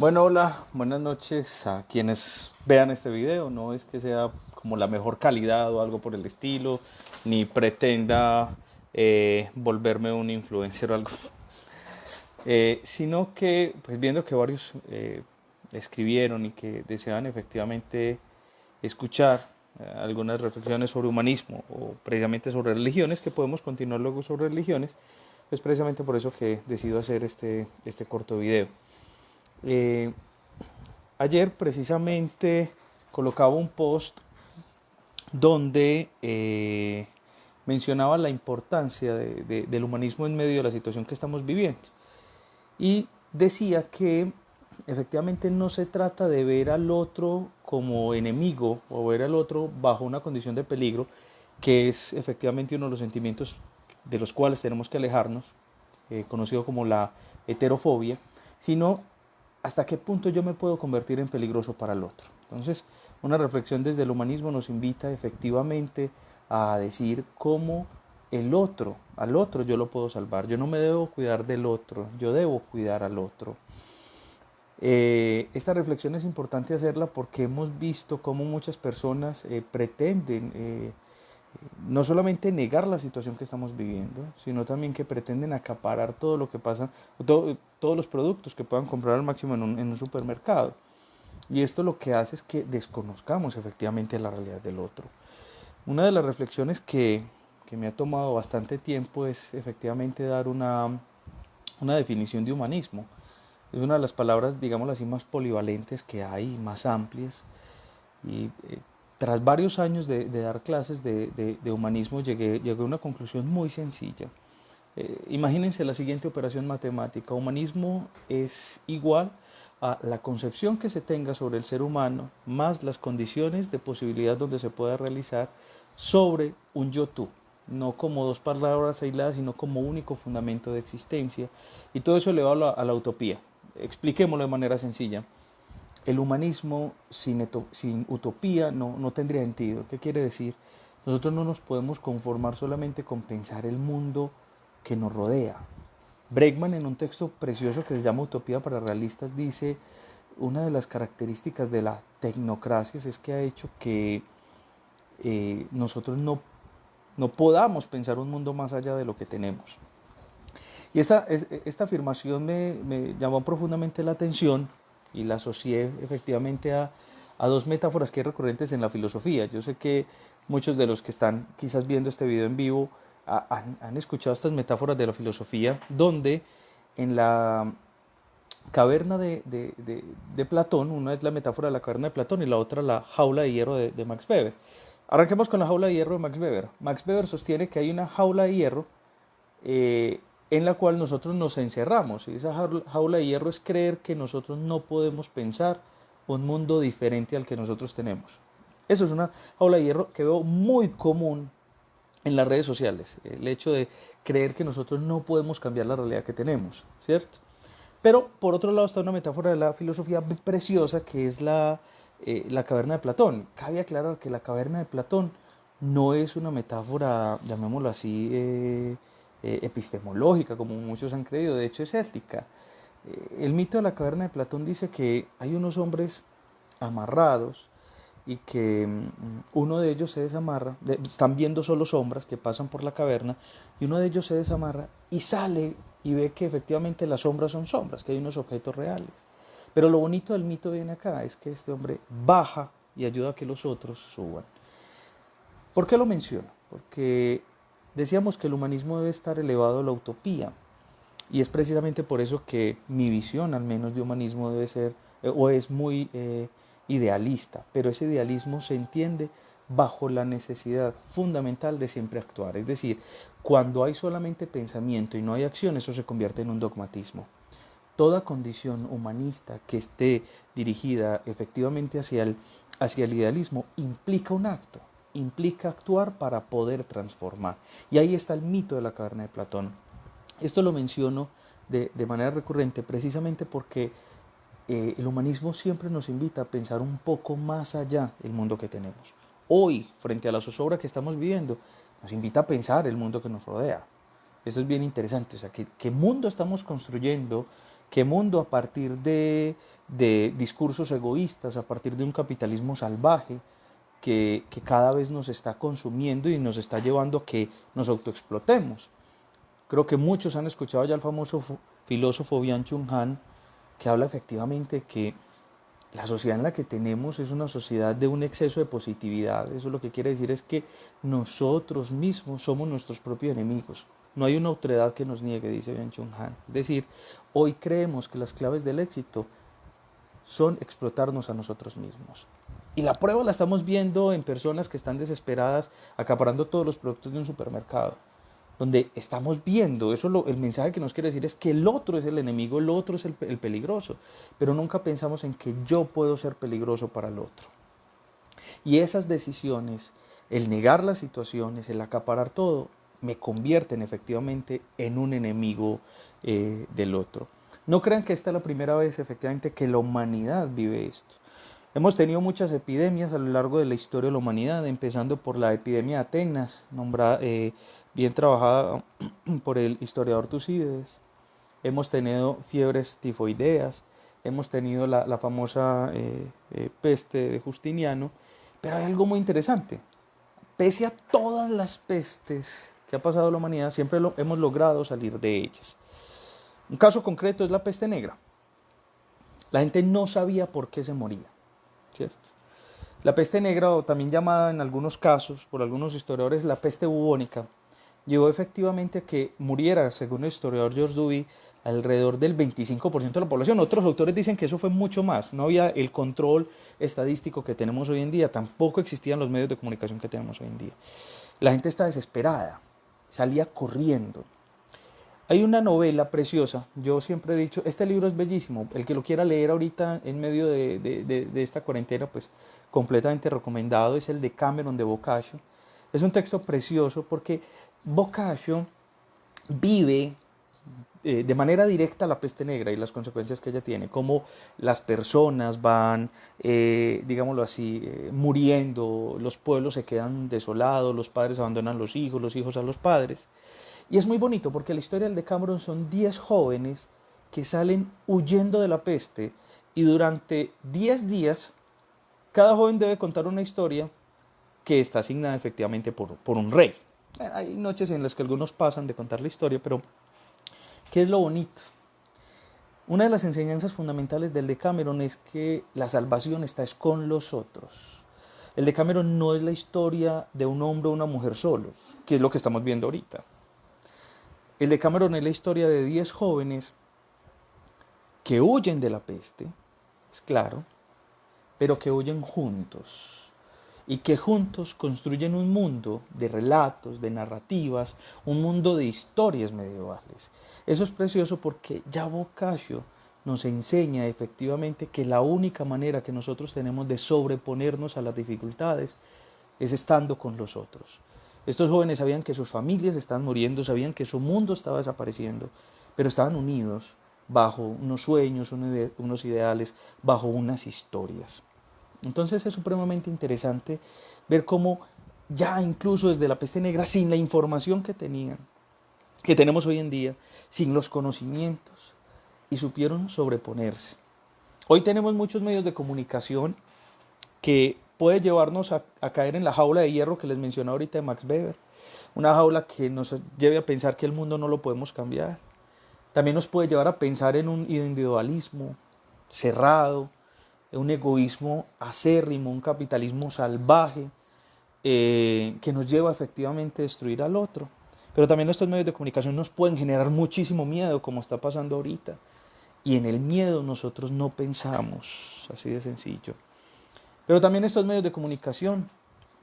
Bueno, hola, buenas noches a quienes vean este video. No es que sea como la mejor calidad o algo por el estilo, ni pretenda volverme un influencer o algo, sino que pues viendo que varios escribieron y que desean efectivamente escuchar algunas reflexiones sobre humanismo o precisamente sobre religiones, que podemos continuar luego sobre religiones, es precisamente por eso que decido hacer este corto video. Eh, Ayer precisamente colocaba un post donde mencionaba la importancia del humanismo en medio de la situación que estamos viviendo. Y decía que efectivamente no se trata de ver al otro como enemigo o ver al otro bajo una condición de peligro, que es efectivamente uno de los sentimientos de los cuales tenemos que alejarnos, conocido como la heterofobia, sino hasta qué punto yo me puedo convertir en peligroso para el otro. Entonces, una reflexión desde el humanismo nos invita efectivamente a decir cómo al otro yo lo puedo salvar. Yo no me debo cuidar del otro, yo debo cuidar al otro. Esta reflexión es importante hacerla porque hemos visto cómo muchas personas pretenden no solamente negar la situación que estamos viviendo, sino también que pretenden acaparar todo lo que pasa, todos los productos que puedan comprar al máximo en un supermercado. Y esto lo que hace es que desconozcamos efectivamente la realidad del otro. Una de las reflexiones que me ha tomado bastante tiempo es efectivamente dar una definición de humanismo. Es una de las palabras, digamos así, más polivalentes que hay, más amplias. Y tras varios años de dar clases de humanismo llegué a una conclusión muy sencilla. Imagínense la siguiente operación matemática. Humanismo es igual a la concepción que se tenga sobre el ser humano más las condiciones de posibilidad donde se pueda realizar sobre un yo-tú, no como dos palabras aisladas, sino como único fundamento de existencia. Y todo eso elevado a la utopía. Expliquémoslo de manera sencilla. El humanismo sin utopía no tendría sentido. ¿Qué quiere decir? Nosotros no nos podemos conformar solamente con pensar el mundo que nos rodea. Bregman, en un texto precioso que se llama Utopía para Realistas, dice: una de las características de la tecnocracia es que ha hecho que nosotros no podamos pensar un mundo más allá de lo que tenemos. Y esta afirmación me llamó profundamente la atención y la asocié efectivamente a dos metáforas que hay recurrentes en la filosofía. Yo sé que muchos de los que están quizás viendo este video en vivo han escuchado estas metáforas de la filosofía, donde en la caverna de Platón, una es la metáfora de la caverna de Platón y la otra la jaula de hierro de Max Weber. Arranquemos con la jaula de hierro de Max Weber. Max Weber sostiene que hay una jaula de hierro eh, en la cual nosotros nos encerramos. Y esa jaula de hierro es creer que nosotros no podemos pensar un mundo diferente al que nosotros tenemos. Eso es una jaula de hierro que veo muy común en las redes sociales. El hecho de creer que nosotros no podemos cambiar la realidad que tenemos, ¿cierto? Pero por otro lado está una metáfora de la filosofía preciosa que es la caverna de Platón. Cabe aclarar que la caverna de Platón no es una metáfora, llamémoslo así, epistemológica, como muchos han creído, de hecho es ética. El mito de la caverna de Platón dice que hay unos hombres amarrados y que uno de ellos se desamarra, están viendo solo sombras que pasan por la caverna, y uno de ellos se desamarra y sale y ve que efectivamente las sombras son sombras, que hay unos objetos reales. Pero lo bonito del mito viene acá, es que este hombre baja y ayuda a que los otros suban. ¿Por qué lo menciono? Porque decíamos que el humanismo debe estar elevado a la utopía, y es precisamente por eso que mi visión, al menos de humanismo, debe ser o es muy idealista, pero ese idealismo se entiende bajo la necesidad fundamental de siempre actuar. Es decir, cuando hay solamente pensamiento y no hay acción, eso se convierte en un dogmatismo. Toda condición humanista que esté dirigida efectivamente hacia el idealismo implica un acto, implica actuar para poder transformar. Y ahí está el mito de la caverna de Platón. Esto lo menciono de manera recurrente precisamente porque el humanismo siempre nos invita a pensar un poco más allá del mundo que tenemos. Hoy, frente a la zozobra que estamos viviendo, nos invita a pensar el mundo que nos rodea. Eso es bien interesante, o sea, ¿qué mundo estamos construyendo ¿Qué mundo a partir de discursos egoístas, a partir de un capitalismo salvaje que cada vez nos está consumiendo y nos está llevando a que nos autoexplotemos? Creo que muchos han escuchado ya al famoso filósofo Byung-Chul Han, que habla efectivamente que la sociedad en la que tenemos es una sociedad de un exceso de positividad. Eso lo que quiere decir es que nosotros mismos somos nuestros propios enemigos. No hay una autoridad que nos niegue, dice Byung-Chul Han. Es decir, hoy creemos que las claves del éxito son explotarnos a nosotros mismos. Y la prueba la estamos viendo en personas que están desesperadas acaparando todos los productos de un supermercado, donde estamos viendo, el mensaje que nos quiere decir es que el otro es el enemigo, el otro es el peligroso, pero nunca pensamos en que yo puedo ser peligroso para el otro. Y esas decisiones, el negar las situaciones, el acaparar todo, me convierten efectivamente en un enemigo del otro. No crean que esta es la primera vez efectivamente que la humanidad vive esto. Hemos tenido muchas epidemias a lo largo de la historia de la humanidad, empezando por la epidemia de Atenas, bien trabajada por el historiador Tucídides. Hemos tenido fiebres tifoideas, hemos tenido la famosa peste de Justiniano, pero hay algo muy interesante. Pese a todas las pestes que ha pasado la humanidad, siempre hemos logrado salir de ellas. Un caso concreto es la peste negra. La gente no sabía por qué se moría, ¿cierto? La peste negra, o también llamada en algunos casos por algunos historiadores la peste bubónica, llevó efectivamente a que muriera, según el historiador George Duby, alrededor del 25% de la población. Otros autores dicen que eso fue mucho más. No había el control estadístico que tenemos hoy en día, tampoco existían los medios de comunicación que tenemos hoy en día. La gente está desesperada, salía corriendo. Hay una novela preciosa, yo siempre he dicho, este libro es bellísimo, el que lo quiera leer ahorita en medio de esta cuarentena, pues completamente recomendado, es el de Cameron de Boccaccio. Es un texto precioso porque Boccaccio vive de manera directa la peste negra y las consecuencias que ella tiene, cómo las personas van, digámoslo así, muriendo, los pueblos se quedan desolados, los padres abandonan los hijos a los padres. Y es muy bonito porque la historia del Decameron son 10 jóvenes que salen huyendo de la peste y durante 10 días cada joven debe contar una historia que está asignada efectivamente por un rey. Hay noches en las que algunos pasan de contar la historia, pero ¿qué es lo bonito? Una de las enseñanzas fundamentales del Decameron es que la salvación está con los otros. El Decameron no es la historia de un hombre o una mujer solos, que es lo que estamos viendo ahorita. El Decameron es la historia de 10 jóvenes que huyen de la peste, es claro, pero que huyen juntos y que juntos construyen un mundo de relatos, de narrativas, un mundo de historias medievales. Eso es precioso porque ya Boccaccio nos enseña efectivamente que la única manera que nosotros tenemos de sobreponernos a las dificultades es estando con los otros. Estos jóvenes sabían que sus familias estaban muriendo, sabían que su mundo estaba desapareciendo, pero estaban unidos bajo unos sueños, unos ideales, bajo unas historias. Entonces es supremamente interesante ver cómo ya incluso desde la peste negra, sin la información que tenían, que tenemos hoy en día, sin los conocimientos, y supieron sobreponerse. Hoy tenemos muchos medios de comunicación que puede llevarnos a caer en la jaula de hierro que les mencioné ahorita de Max Weber, una jaula que nos lleve a pensar que el mundo no lo podemos cambiar. También nos puede llevar a pensar en un individualismo cerrado, un egoísmo acérrimo, un capitalismo salvaje que nos lleva efectivamente a destruir al otro. Pero también estos medios de comunicación nos pueden generar muchísimo miedo, como está pasando ahorita. Y en el miedo nosotros no pensamos, así de sencillo. Pero también estos medios de comunicación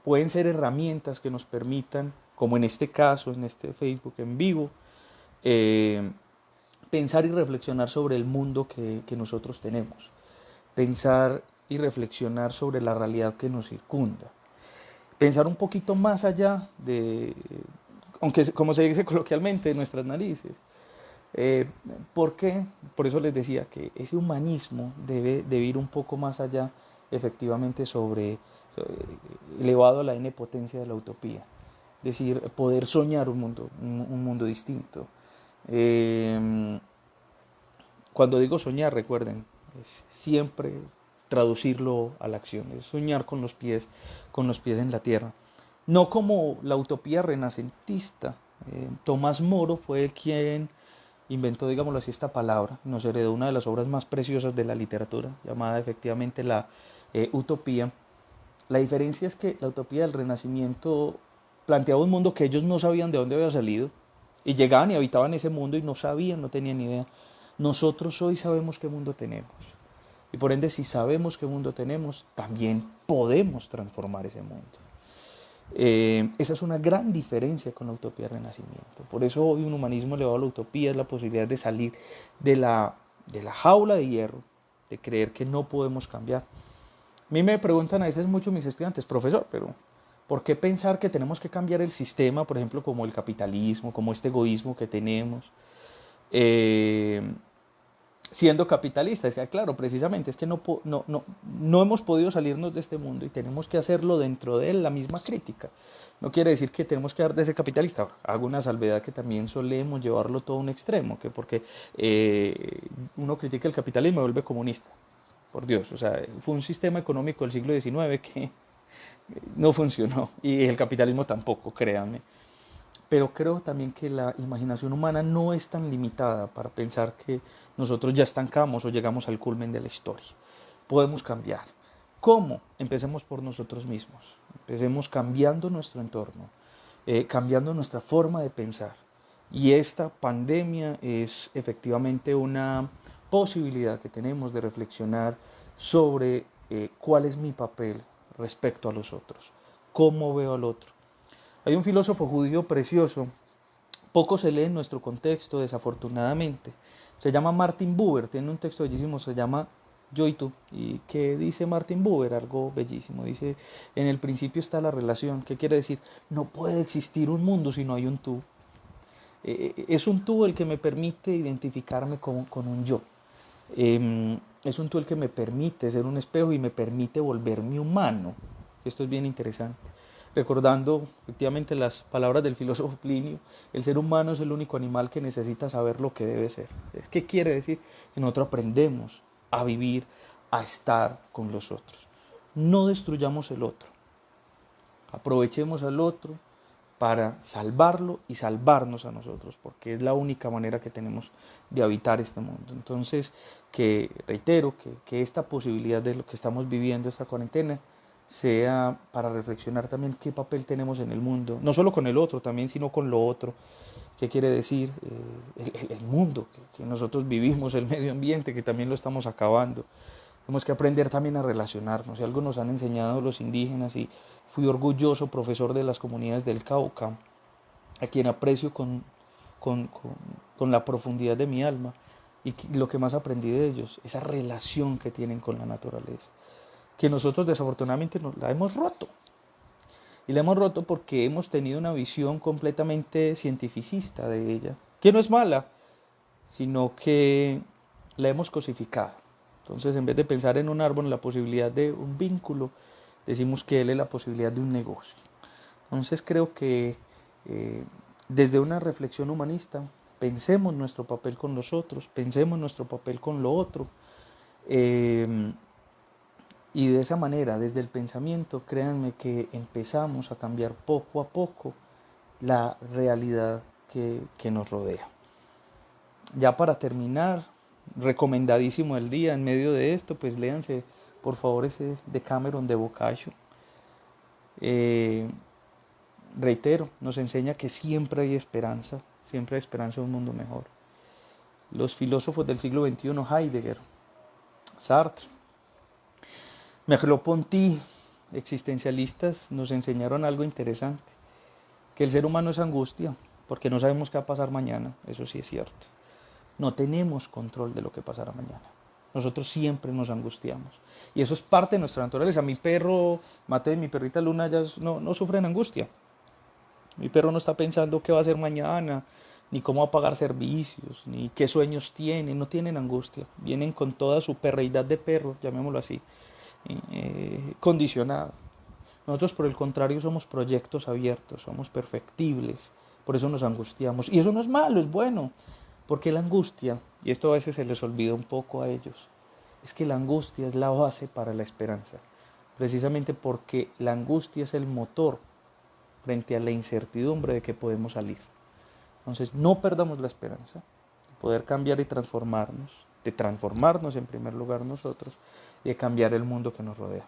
pueden ser herramientas que nos permitan, como en este caso, en este Facebook en vivo, pensar y reflexionar sobre el mundo que nosotros tenemos. Pensar y reflexionar sobre la realidad que nos circunda. Pensar un poquito más allá de, aunque como se dice coloquialmente, de nuestras narices. ¿Por qué? Por eso les decía que ese humanismo debe ir un poco más allá, efectivamente, elevado a la n potencia de la utopía. Es decir, poder soñar un mundo distinto. Cuando digo soñar, recuerden, es siempre traducirlo a la acción, es soñar con los pies en la tierra. No como la utopía renacentista. Tomás Moro fue el quien inventó, digámoslo así, esta palabra, nos heredó una de las obras más preciosas de la literatura, llamada efectivamente la utopía. La diferencia es que la utopía del Renacimiento planteaba un mundo que ellos no sabían de dónde había salido, y llegaban y habitaban ese mundo y no sabían, no tenían ni idea. Nosotros hoy sabemos qué mundo tenemos. Y por ende, si sabemos qué mundo tenemos, también podemos transformar ese mundo. Esa es una gran diferencia con la utopía del Renacimiento. Por eso hoy un humanismo elevado a la utopía es la posibilidad de salir de la jaula de hierro, de creer que no podemos cambiar. A mí me preguntan a veces mucho mis estudiantes, profesor, pero ¿por qué pensar que tenemos que cambiar el sistema, por ejemplo, como el capitalismo, como este egoísmo que tenemos? Siendo capitalistas, claro, precisamente es que no hemos podido salirnos de este mundo y tenemos que hacerlo dentro de él, la misma crítica. No quiere decir que tenemos que dar de ser capitalista. Ahora, hago una salvedad que también solemos llevarlo todo a un extremo, que porque uno critica el capitalismo y vuelve comunista. Por Dios, o sea, fue un sistema económico del siglo XIX que no funcionó y el capitalismo tampoco, créanme. Pero creo también que la imaginación humana no es tan limitada para pensar que nosotros ya estancamos o llegamos al culmen de la historia. Podemos cambiar. ¿Cómo? Empecemos por nosotros mismos. Empecemos cambiando nuestro entorno, cambiando nuestra forma de pensar. Y esta pandemia es efectivamente una posibilidad que tenemos de reflexionar sobre cuál es mi papel respecto a los otros, cómo veo al otro. Hay un filósofo judío precioso, poco se lee en nuestro contexto, desafortunadamente. Se llama Martin Buber, tiene un texto bellísimo, se llama Yo y tú. ¿Y qué dice Martin Buber? Algo bellísimo. Dice, en el principio está la relación. ¿Qué quiere decir? No puede existir un mundo si no hay un tú. Es un tú el que me permite identificarme con un yo. Es un tú el que me permite ser un espejo y me permite volverme humano. Esto es bien interesante. Recordando efectivamente las palabras del filósofo Plinio, el ser humano es el único animal que necesita saber lo que debe ser. ¿Qué quiere decir? Que nosotros aprendemos a vivir, a estar con los otros. No destruyamos el otro. Aprovechemos al otro para salvarlo y salvarnos a nosotros, porque es la única manera que tenemos de habitar este mundo. Entonces, reitero que esta posibilidad de lo que estamos viviendo, esta cuarentena, sea para reflexionar también qué papel tenemos en el mundo, no solo con el otro también, sino con lo otro. ¿Qué quiere decir? El mundo que nosotros vivimos, el medio ambiente, que también lo estamos acabando. Tenemos que aprender también a relacionarnos. Y algo nos han enseñado los indígenas, y fui orgulloso profesor de las comunidades del Cauca, a quien aprecio con la profundidad de mi alma. Y lo que más aprendí de ellos, esa relación que tienen con la naturaleza, que nosotros desafortunadamente la hemos roto. Y la hemos roto porque hemos tenido una visión completamente cientificista de ella, que no es mala, sino que la hemos cosificado. Entonces, en vez de pensar en un árbol, en la posibilidad de un vínculo, decimos que él es la posibilidad de un negocio. Entonces, creo que desde una reflexión humanista, pensemos nuestro papel con los otros, pensemos nuestro papel con lo otro, y de esa manera, desde el pensamiento, créanme que empezamos a cambiar poco a poco la realidad que nos rodea. Ya para terminar, recomendadísimo el día en medio de esto, pues léanse por favor ese Decameron de Boccaccio. Reitero, nos enseña que siempre hay esperanza de un mundo mejor. Los filósofos del siglo XXI, Heidegger, Sartre, Merleau-Ponty, existencialistas, nos enseñaron algo interesante, que el ser humano es angustia, porque no sabemos qué va a pasar mañana, eso sí es cierto. No tenemos control de lo que pasará mañana. Nosotros siempre nos angustiamos. Y eso es parte de nuestra naturaleza. Mi perro Mateo y mi perrita Luna ya no sufren angustia. Mi perro no está pensando qué va a hacer mañana, ni cómo va a pagar servicios, ni qué sueños tiene. No tienen angustia. Vienen con toda su perreidad de perro, llamémoslo así, condicionado. Nosotros, por el contrario, somos proyectos abiertos, somos perfectibles. Por eso nos angustiamos. Y eso no es malo, es bueno. Porque la angustia y esto a veces se les olvida un poco a ellos, es que la angustia es la base para la esperanza, precisamente porque la angustia es el motor frente a la incertidumbre de que podemos salir. Entonces, no perdamos la esperanza de poder cambiar y transformarnos, de transformarnos en primer lugar nosotros y de cambiar el mundo que nos rodea.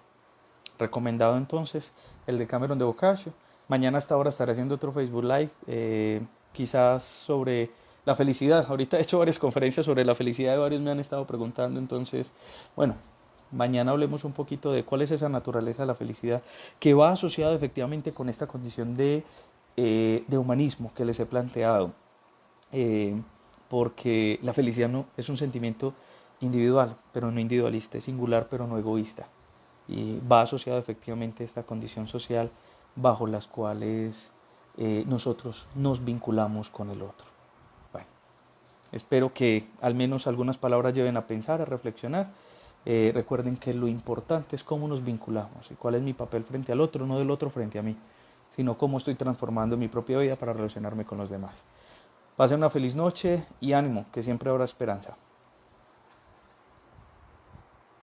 Recomendado entonces el de Cameron de Boccaccio. Mañana hasta ahora estaré haciendo otro Facebook Live, quizás sobre la felicidad. Ahorita he hecho varias conferencias sobre la felicidad y varios me han estado preguntando. Entonces, bueno, mañana hablemos un poquito de cuál es esa naturaleza de la felicidad que va asociada efectivamente con esta condición de humanismo que les he planteado. Eh, Porque la felicidad no es un sentimiento individual, pero no individualista, es singular, pero no egoísta. Y va asociado efectivamente a esta condición social bajo las cuales nosotros nos vinculamos con el otro. Bueno, espero que al menos algunas palabras lleven a pensar, a reflexionar. Recuerden que lo importante es cómo nos vinculamos y cuál es mi papel frente al otro, no del otro frente a mí, sino cómo estoy transformando mi propia vida para relacionarme con los demás. Pasen una feliz noche y ánimo, que siempre habrá esperanza.